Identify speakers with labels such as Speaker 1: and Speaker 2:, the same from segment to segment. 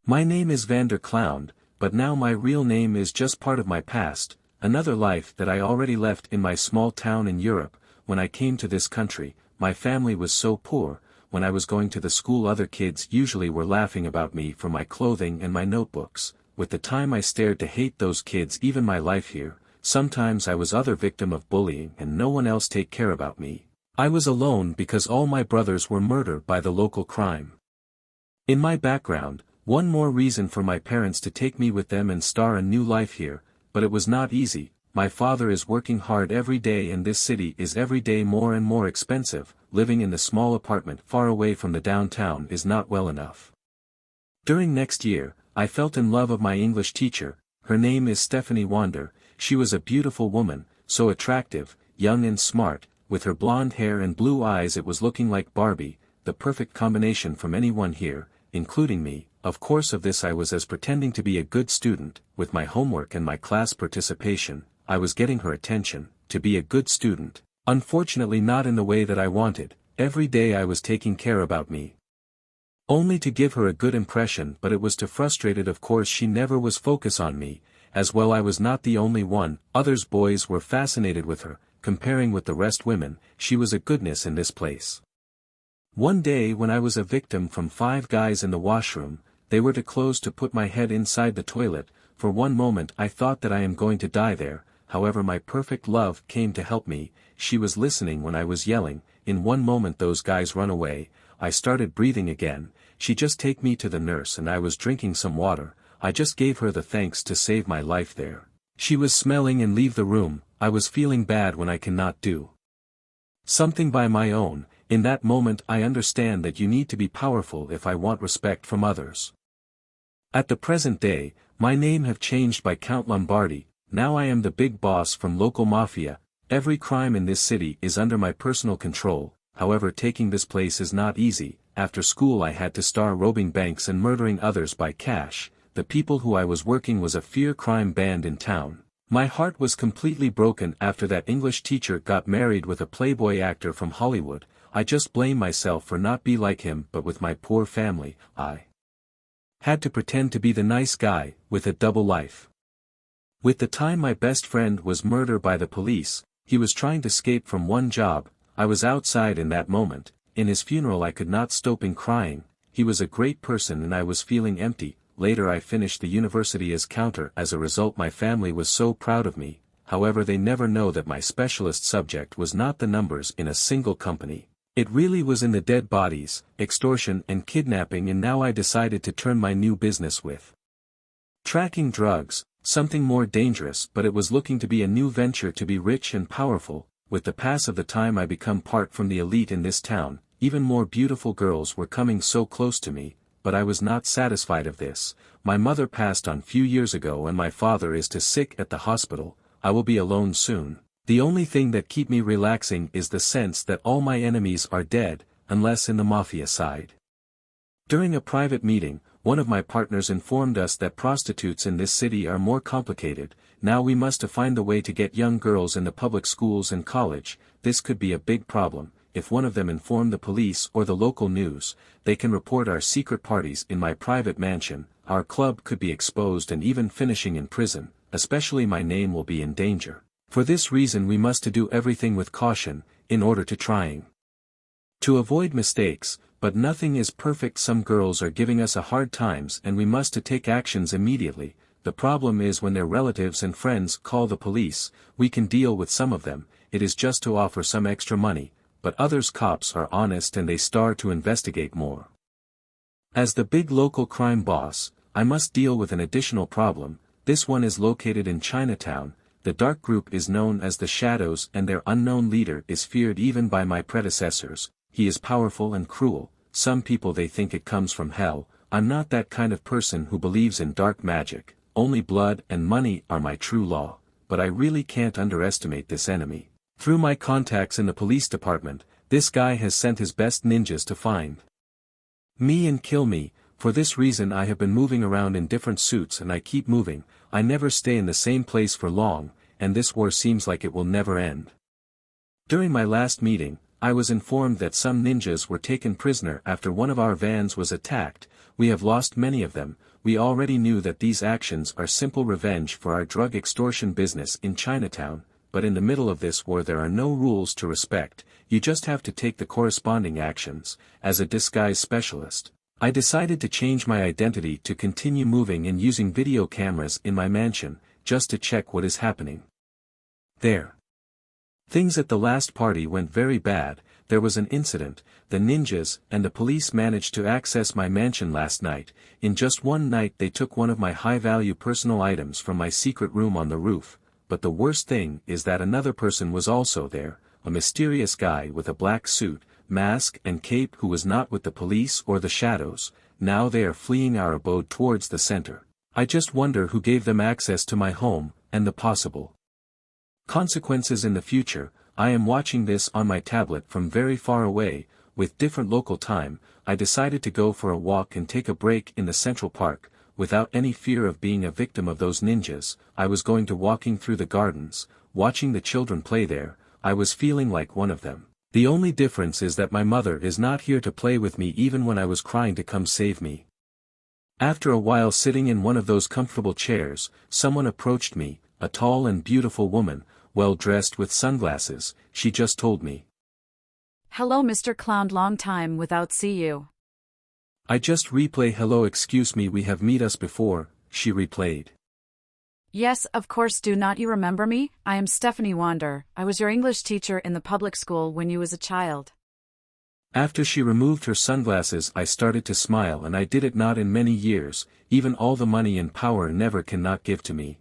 Speaker 1: My name is Vander Clown, but now my real name is just part of my past, another life that I already left in my small town in Europe. When I came to this country, my family was so poor. When I was going to the school, other kids usually were laughing about me for my clothing and my notebooks. With the time I stared to hate those kids, even my life here. Sometimes I was other victim of bullying and no one else take care about me. I was alone because all my brothers were murdered by the local crime. In my background, one more reason for my parents to take me with them and start a new life here, but it was not easy. My father is working hard every day and this city is every day more and more expensive. Living in the small apartment far away from the downtown is not well enough. During next year, I felt in love of my English teacher. Her name is Stephanie Wander. She was a beautiful woman, so attractive, young and smart, with her blonde hair and blue eyes. It was looking like Barbie, the perfect combination from anyone here, including me. Of course, of this I was as pretending to be a good student. With my homework and my class participation, I was getting her attention, to be a good student. Unfortunately not in the way that I wanted. Every day I was taking care about me, only to give her a good impression, but it was too frustrated. Of course she never was focus on me, as well I was not the only one. Others boys were fascinated with her, comparing with the rest women. She was a goodness in this place. One day when I was a victim from 5 guys in the washroom, they were too close to put my head inside the toilet. For one moment I thought that I am going to die there. However, my perfect love came to help me. She was listening when I was yelling. In one moment those guys run away. I started breathing again. She just take me to the nurse and I was drinking some water. I just gave her the thanks to save my life there. She was smelling and leave the room. I was feeling bad when I cannot do something by my own. In that moment I understand that you need to be powerful if I want respect from others. At the present day, my name have changed by Count Lombardi. Now I am the big boss from local mafia. Every crime in this city is under my personal control. However, taking this place is not easy. After school I had to start robbing banks and murdering others by cash. The people who I was working was a fear crime band in town. My heart was completely broken after that English teacher got married with a playboy actor from Hollywood. I just blame myself for not be like him, but with my poor family, I had to pretend to be the nice guy, with a double life. With the time my best friend was murdered by the police, he was trying to escape from one job. I was outside in that moment. In his funeral I could not stop crying. He was a great person and I was feeling empty. Later I finished the university as counter. As a result my family was so proud of me. However, they never know that my specialist subject was not the numbers in a single company. It really was in the dead bodies, extortion and kidnapping, and now I decided to turn my new business with tracking drugs, something more dangerous, but it was looking to be a new venture to be rich and powerful. With the pass of the time I become part from the elite in this town. Even more beautiful girls were coming so close to me, but I was not satisfied of this. My mother passed on few years ago and my father is too sick at the hospital. I will be alone soon. The only thing that keep me relaxing is the sense that all my enemies are dead, unless in the mafia side. During a private meeting, one of my partners informed us that prostitutes in this city are more complicated. Now we must find a way to get young girls in the public schools and college. This could be a big problem. If one of them inform the police or the local news, they can report our secret parties in my private mansion. Our club could be exposed and even finishing in prison. Especially my name will be in danger. For this reason we must do everything with caution, in order to trying to avoid mistakes. But nothing is perfect. Some girls are giving us a hard times and we must take actions immediately. The problem is when their relatives and friends call the police. We can deal with some of them. It is just to offer some extra money, but others cops are honest and they start to investigate more. As the big local crime boss, I must deal with an additional problem. This one is located in Chinatown. The dark group is known as the Shadows and their unknown leader is feared even by my predecessors. He is powerful and cruel. Some people they think it comes from hell. I'm not that kind of person who believes in dark magic. Only blood and money are my true law. But I really can't underestimate this enemy. Through my contacts in the police department, this guy has sent his best ninjas to find me and kill me. For this reason I have been moving around in different suits and I keep moving. I never stay in the same place for long, and this war seems like it will never end. During my last meeting, I was informed that some ninjas were taken prisoner after one of our vans was attacked. We have lost many of them. we already knew that these actions are simple revenge for our drug extortion business in Chinatown, but in the middle of this war there are no rules to respect, you just have to take the corresponding actions. As a disguise specialist, I decided to change my identity to continue moving and using video cameras in my mansion, just to check what is happening there. Things at the last party went very bad. There was an incident, the ninjas and the police managed to access my mansion last night. In just one night they took one of my high-value personal items from my secret room on the roof, but the worst thing is that another person was also there, a mysterious guy with a black suit, mask and cape who was not with the police or the shadows. Now they are fleeing our abode towards the center. I just wonder who gave them access to my home, and the possible consequences in the future. I am watching this on my tablet from very far away, with different local time. I decided to go for a walk and take a break in the Central Park, without any fear of being a victim of those ninjas. I was going to walking through the gardens, watching the children play there. I was feeling like one of them. The only difference is that my mother is not here to play with me even when I was crying to come save me. After a while sitting in one of those comfortable chairs, someone approached me, a tall and beautiful woman, well dressed with sunglasses. She just told me,
Speaker 2: "Hello Mr. Clown, long time without see you."
Speaker 1: I just replay hello excuse me we have meet us before, she replayed.
Speaker 2: "Yes, of course, do not you remember me? I am Stephanie Wander. I was your English teacher in the public school when you was a child."
Speaker 1: After she removed her sunglasses I started to smile, and I did it not in many years, even all the money and power never cannot give to me.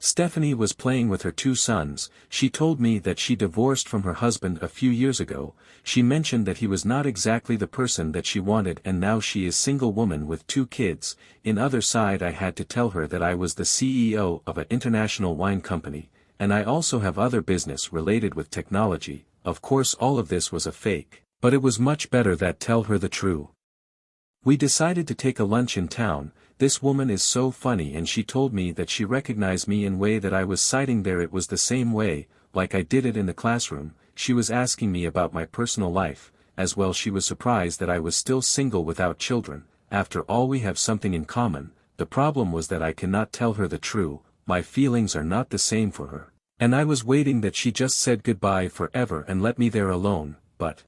Speaker 1: Stephanie was playing with her two sons. She told me that she divorced from her husband a few years ago. She mentioned that he was not exactly the person that she wanted, and now she is single woman with two kids. In other side I had to tell her that I was the CEO of an international wine company, and I also have other business related with technology. Of course all of this was a fake, but it was much better that tell her the truth. We decided to take a lunch in town. This woman is so funny, and she told me that she recognized me in way that I was citing there. It was the same way, like I did it in the classroom. She was asking me about my personal life, as well. She was surprised that I was still single without children. After all we have something in common. The problem was that I cannot tell her the truth. My feelings are not the same for her. And I was waiting that she just said goodbye forever and let me there alone, but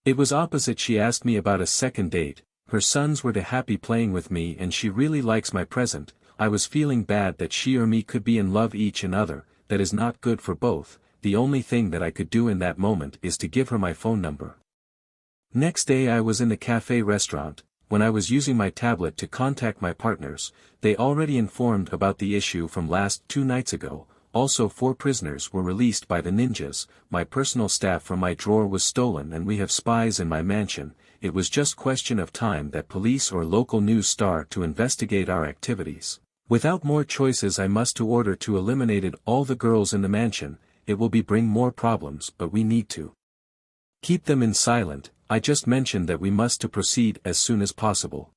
Speaker 1: it was opposite. She asked me about a second date. Her sons were too happy playing with me, and she really likes my present. I was feeling bad that she or me could be in love each another. That is not good for both. The only thing that I could do in that moment is to give her my phone number. Next day I was in the cafe restaurant. When I was using my tablet to contact my partners, they already informed about the issue from last 2 nights ago. Also 4 prisoners were released by the ninjas. My personal staff from my drawer was stolen, and we have spies in my mansion. It was just question of time that police or local news start to investigate our activities. Without more choices I must to order to eliminated all the girls in the mansion. It will be bring more problems, but we need to keep them in silent. I just mentioned that we must to proceed as soon as possible.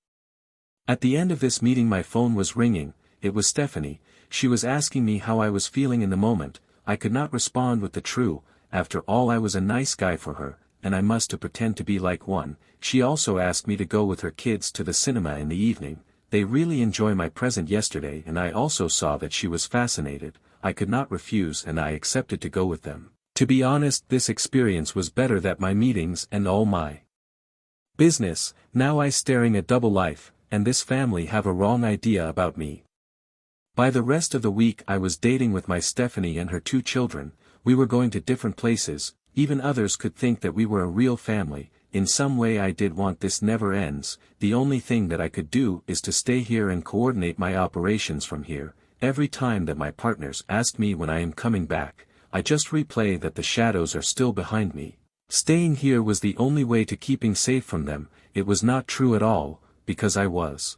Speaker 1: At the end of this meeting my phone was ringing. It was Stephanie. She was asking me how I was feeling in the moment. I could not respond with the truth. After all I was a nice guy for her, and I must to pretend to be like one. She also asked me to go with her kids to the cinema in the evening. They really enjoy my present yesterday, and I also saw that she was fascinated. I could not refuse, and I accepted to go with them. To be honest, this experience was better than my meetings and all my business. Now I staring a double life, and this family have a wrong idea about me. By the rest of the week I was dating with my Stephanie and her 2 children. We were going to different places. Even others could think that we were a real family. In some way I did want this never ends. The only thing that I could do is to stay here and coordinate my operations from here. Every time that my partners ask me when I am coming back, I just replay that the shadows are still behind me. Staying here was the only way to keeping safe from them. It was not true at all, because I was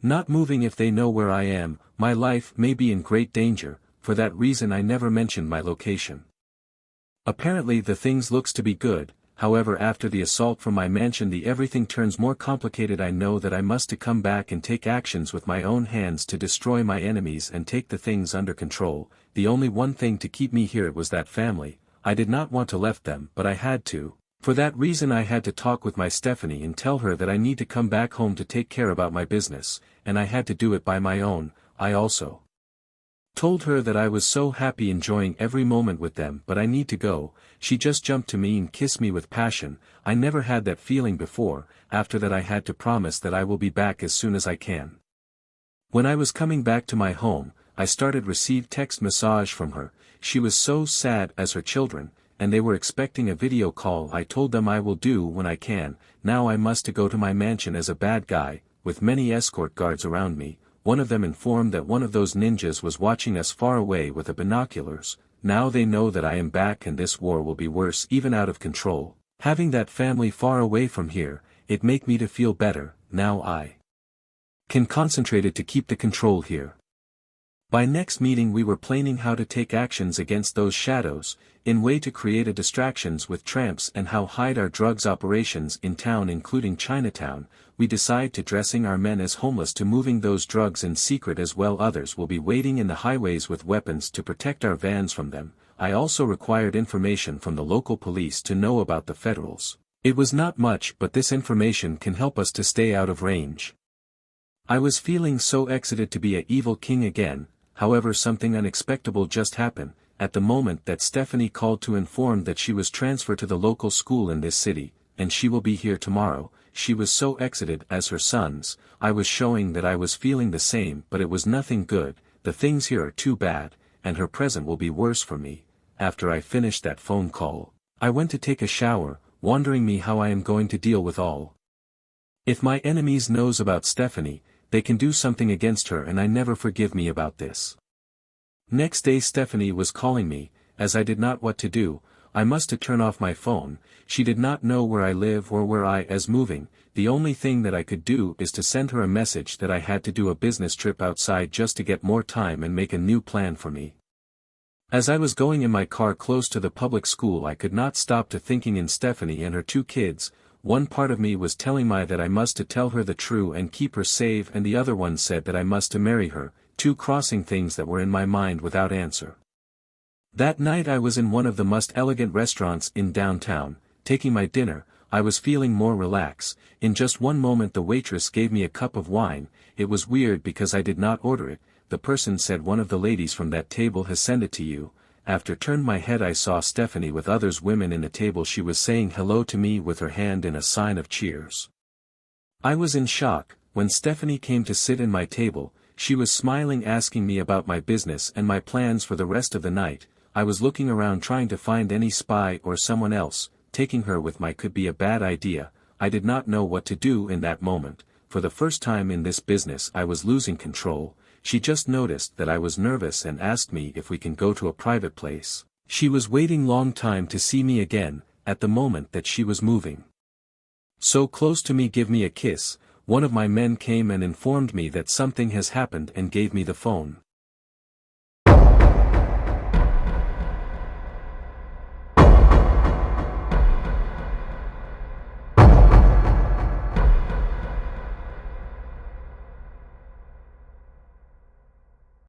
Speaker 1: not moving. If they know where I am, my life may be in great danger. For that reason I never mentioned my location. Apparently the things looks to be good. However, after the assault from my mansion the everything turns more complicated. I know that I must to come back and take actions with my own hands to destroy my enemies and take the things under control. The only one thing to keep me here was that family. I did not want to left them, but I had to. For that reason I had to talk with my Stephanie and tell her that I need to come back home to take care about my business, and I had to do it by my own. I also told her that I was so happy enjoying every moment with them, but I need to go. She just jumped to me and kissed me with passion. I never had that feeling before. After that I had to promise that I will be back as soon as I can. When I was coming back to my home, I started receive text message from her. She was so sad as her children, and they were expecting a video call. I told them I will do when I can. Now I must to go to my mansion as a bad guy, with many escort guards around me. One of them informed that one of those ninjas was watching us far away with the binoculars. Now they know that I am back and this war will be worse, even out of control. Having that family far away from here, it make me to feel better. Now I can concentrate it to keep the control here. By next meeting we were planning how to take actions against those shadows, in way to create a distractions with tramps and how hide our drugs operations in town including Chinatown. We decide to dressing our men as homeless to moving those drugs in secret as well. Others will be waiting in the highways with weapons to protect our vans from them. I also required information from the local police to know about the federals. It was not much, but this information can help us to stay out of range. I was feeling so excited to be a evil king again. However, something unexpected just happened. At the moment that Stephanie called to inform that she was transferred to the local school in this city, and she will be here tomorrow, she was so excited as her sons. I was showing that I was feeling the same, but it was nothing good. The things here are too bad, and her present will be worse for me. After I finished that phone call, I went to take a shower, wondering me how I am going to deal with all. If my enemies knows about Stephanie, they can do something against her and I never forgive me about this. Next day Stephanie was calling me, as I did not what to do. I must to turn off my phone. She did not know where I live or where I is moving. The only thing that I could do is to send her a message that I had to do a business trip outside just to get more time and make a new plan for me. As I was going in my car close to the public school, I could not stop to thinking in Stephanie and her two kids. One part of me was telling me that I must to tell her the truth and keep her safe, and the other one said that I must to marry her, two crossing things that were in my mind without answer. That night I was in one of the most elegant restaurants in downtown, taking my dinner. I was feeling more relaxed. In just one moment the waitress gave me a cup of wine. It was weird because I did not order it. The person said one of the ladies from that table has sent it to you. After turned my head I saw Stephanie with others women in the table. She was saying hello to me with her hand in a sign of cheers. I was in shock. When Stephanie came to sit in my table, she was smiling, asking me about my business and my plans for the rest of the night. I was looking around trying to find any spy or someone else. Taking her with me could be a bad idea. I did not know what to do in that moment. For the first time in this business I was losing control. She just noticed that I was nervous and asked me if we can go to a private place. She was waiting long time to see me again. At the moment that she was moving so close to me, give me a kiss. One of my men came and informed me that something has happened and gave me the phone.